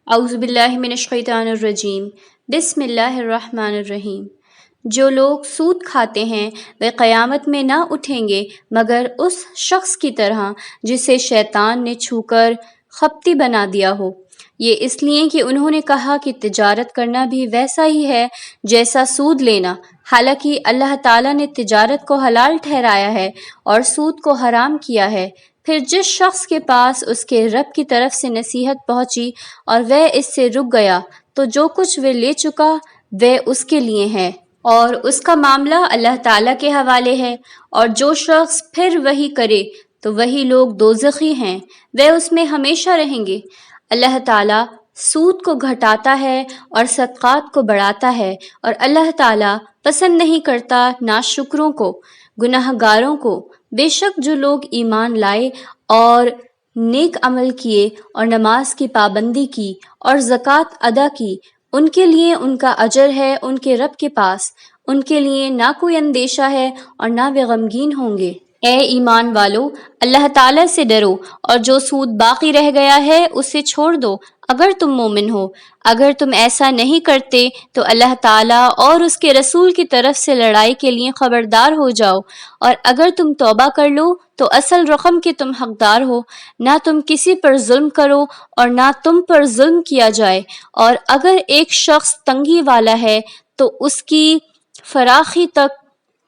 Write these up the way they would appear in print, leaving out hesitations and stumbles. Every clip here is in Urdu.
اعوذ باللہ من الشیطان الرجیم بسم اللہ الرحمن الرحیم۔ جو لوگ سود کھاتے ہیں وہ قیامت میں نہ اٹھیں گے مگر اس شخص کی طرح جسے شیطان نے چھو کر خپتی بنا دیا ہو۔ یہ اس لیے کہ انہوں نے کہا کہ تجارت کرنا بھی ویسا ہی ہے جیسا سود لینا، حالانکہ اللہ تعالیٰ نے تجارت کو حلال ٹھہرایا ہے اور سود کو حرام کیا ہے۔ پھر جس شخص کے پاس اس کے رب کی طرف سے نصیحت پہنچی اور وہ اس سے رک گیا تو جو کچھ وہ لے چکا وہ اس کے لیے ہے اور اس کا معاملہ اللہ تعالیٰ کے حوالے ہے، اور جو شخص پھر وہی کرے تو وہی لوگ دوزخی ہیں، وہ اس میں ہمیشہ رہیں گے۔ اللہ تعالیٰ سود کو گھٹاتا ہے اور صدقات کو بڑھاتا ہے، اور اللہ تعالیٰ پسند نہیں کرتا ناشکروں کو، گناہ گاروں کو۔ بے شک جو لوگ ایمان لائے اور نیک عمل کیے اور نماز کی پابندی کی اور زکوٰۃ ادا کی، ان کے لیے ان کا اجر ہے ان کے رب کے پاس، ان کے لیے نہ کوئی اندیشہ ہے اور نہ وہ غمگین ہوں گے۔ اے ایمان والو، اللہ تعالیٰ سے ڈرو اور جو سود باقی رہ گیا ہے اسے چھوڑ دو اگر تم مومن ہو۔ اگر تم ایسا نہیں کرتے تو اللہ تعالیٰ اور اس کے رسول کی طرف سے لڑائی کے لیے خبردار ہو جاؤ، اور اگر تم توبہ کر لو تو اصل رقم کے تم حقدار ہو۔ نہ تم کسی پر ظلم کرو اور نہ تم پر ظلم کیا جائے، اور اگر ایک شخص تنگی والا ہے تو اس کی فراخی تک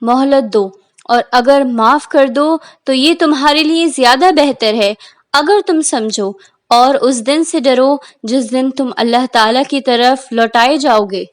مہلت دو، اور اگر معاف کر دو تو یہ تمہارے لیے زیادہ بہتر ہے اگر تم سمجھو، اور اس دن سے ڈرو جس دن تم اللہ تعالیٰ کی طرف لوٹائے جاؤ گے۔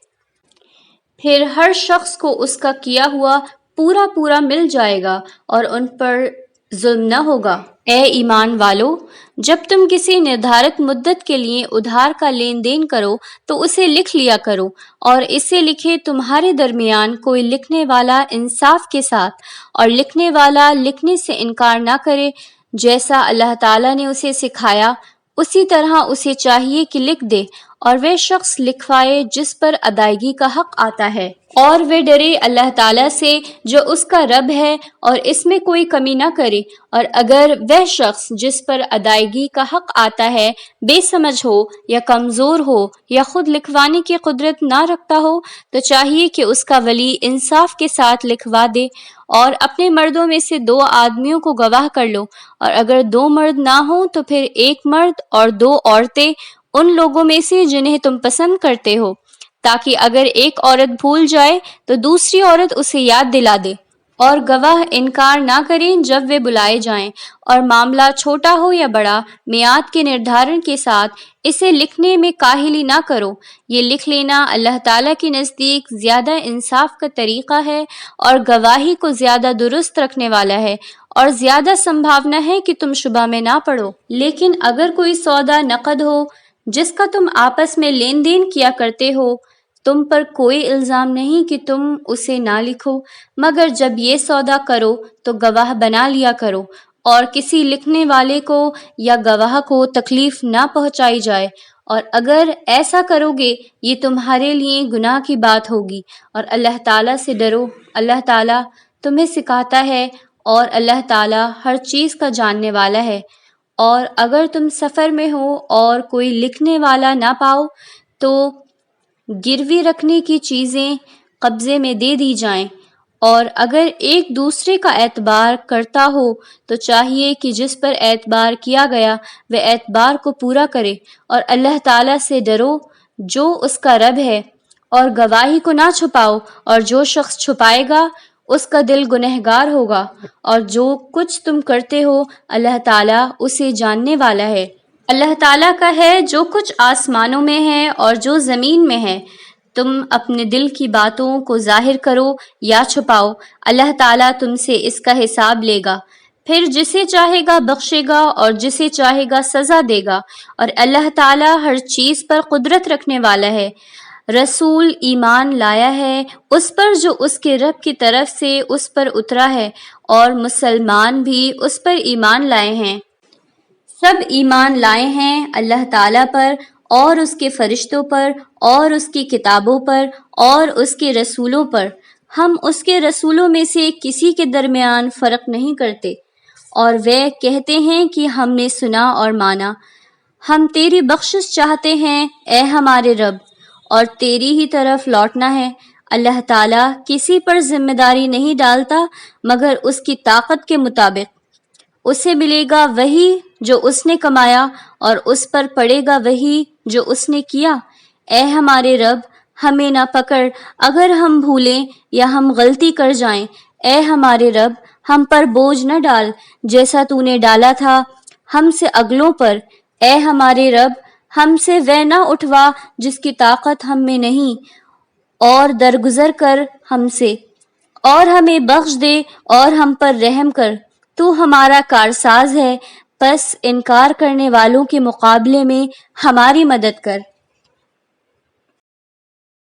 پھر ہر شخص کو اس کا کیا ہوا پورا پورا مل جائے گا اور ان پر ظلم نہ ہوگا۔ اے ایمان والو، جب تم کسی نردھارت مدت کے لیے ادھار کا لین دین کرو تو اسے لکھ لیا کرو، اور اسے لکھے تمہارے درمیان کوئی لکھنے والا انصاف کے ساتھ، اور لکھنے والا لکھنے سے انکار نہ کرے، جیسا اللہ تعالیٰ نے اسے سکھایا اسی طرح اسے چاہیے کہ لکھ دے، اور وہ شخص لکھوائے جس پر ادائیگی کا حق آتا ہے، اور وہ ڈرے اللہ تعالیٰ سے جو اس کا رب ہے اور اس میں کوئی کمی نہ کرے۔ اور اگر وہ شخص جس پر ادائیگی کا حق آتا ہے بے سمجھ ہو یا کمزور ہو یا خود لکھوانے کی قدرت نہ رکھتا ہو تو چاہیے کہ اس کا ولی انصاف کے ساتھ لکھوا دے، اور اپنے مردوں میں سے 2 آدمیوں کو گواہ کر لو، اور اگر 2 مرد نہ ہوں تو پھر 1 مرد اور 2 عورتیں ان لوگوں میں سے جنہیں تم پسند کرتے ہو، تاکہ اگر ایک عورت بھول جائے تو دوسری عورت اسے یاد دلا دے، اور گواہ انکار نہ کریں جب وہ بلائے جائیں، اور معاملہ چھوٹا ہو یا بڑا میعاد کے نردھارن کے ساتھ اسے لکھنے میں کاہلی نہ کرو۔ یہ لکھ لینا اللہ تعالیٰ کے نزدیک زیادہ انصاف کا طریقہ ہے اور گواہی کو زیادہ درست رکھنے والا ہے، اور زیادہ سمبھاونا ہے کہ تم شبہ میں نہ پڑو۔ لیکن اگر کوئی سودا نقد ہو جس کا تم آپس میں لین دین کیا کرتے ہو، تم پر کوئی الزام نہیں کہ تم اسے نہ لکھو، مگر جب یہ سودا کرو تو گواہ بنا لیا کرو، اور کسی لکھنے والے کو یا گواہ کو تکلیف نہ پہنچائی جائے، اور اگر ایسا کرو گے یہ تمہارے لیے گناہ کی بات ہوگی۔ اور اللہ تعالیٰ سے ڈرو، اللہ تعالیٰ تمہیں سکھاتا ہے اور اللہ تعالیٰ ہر چیز کا جاننے والا ہے۔ اور اگر تم سفر میں ہو اور کوئی لکھنے والا نہ پاؤ تو گروی رکھنے کی چیزیں قبضے میں دے دی جائیں، اور اگر ایک دوسرے کا اعتبار کرتا ہو تو چاہیے کہ جس پر اعتبار کیا گیا وہ اعتبار کو پورا کرے، اور اللہ تعالیٰ سے ڈرو جو اس کا رب ہے، اور گواہی کو نہ چھپاؤ، اور جو شخص چھپائے گا اس کا دل گنہگار ہوگا، اور جو کچھ تم کرتے ہو اللہ تعالیٰ اسے جاننے والا ہے۔ اللہ تعالیٰ کا ہے جو کچھ آسمانوں میں ہے اور جو زمین میں ہے، تم اپنے دل کی باتوں کو ظاہر کرو یا چھپاؤ، اللہ تعالیٰ تم سے اس کا حساب لے گا۔ پھر جسے چاہے گا بخشے گا اور جسے چاہے گا سزا دے گا، اور اللہ تعالیٰ ہر چیز پر قدرت رکھنے والا ہے۔ رسول ایمان لایا ہے اس پر جو اس کے رب کی طرف سے اس پر اترا ہے، اور مسلمان بھی اس پر ایمان لائے ہیں۔ سب ایمان لائے ہیں اللہ تعالیٰ پر اور اس کے فرشتوں پر اور اس کی کتابوں پر اور اس کے رسولوں پر۔ ہم اس کے رسولوں میں سے کسی کے درمیان فرق نہیں کرتے، اور وہ کہتے ہیں کہ ہم نے سنا اور مانا۔ ہم تیری بخشش چاہتے ہیں اے ہمارے رب، اور تیری ہی طرف لوٹنا ہے۔ اللہ تعالیٰ کسی پر ذمہ داری نہیں ڈالتا مگر اس کی طاقت کے مطابق۔ اسے ملے گا وہی جو اس نے کمایا، اور اس پر پڑے گا وہی جو اس نے کیا۔ اے ہمارے رب، ہمیں نہ پکڑ اگر ہم بھولیں یا ہم غلطی کر جائیں۔ اے ہمارے رب، ہم پر بوجھ نہ ڈال جیسا تو نے ڈالا تھا ہم سے اگلوں پر۔ اے ہمارے رب، ہم سے وہ نہ اٹھوا جس کی طاقت ہم میں نہیں، اور درگزر کر ہم سے، اور ہمیں بخش دے اور ہم پر رحم کر۔ تو ہمارا کارساز ہے، پس انکار کرنے والوں کے مقابلے میں ہماری مدد کر۔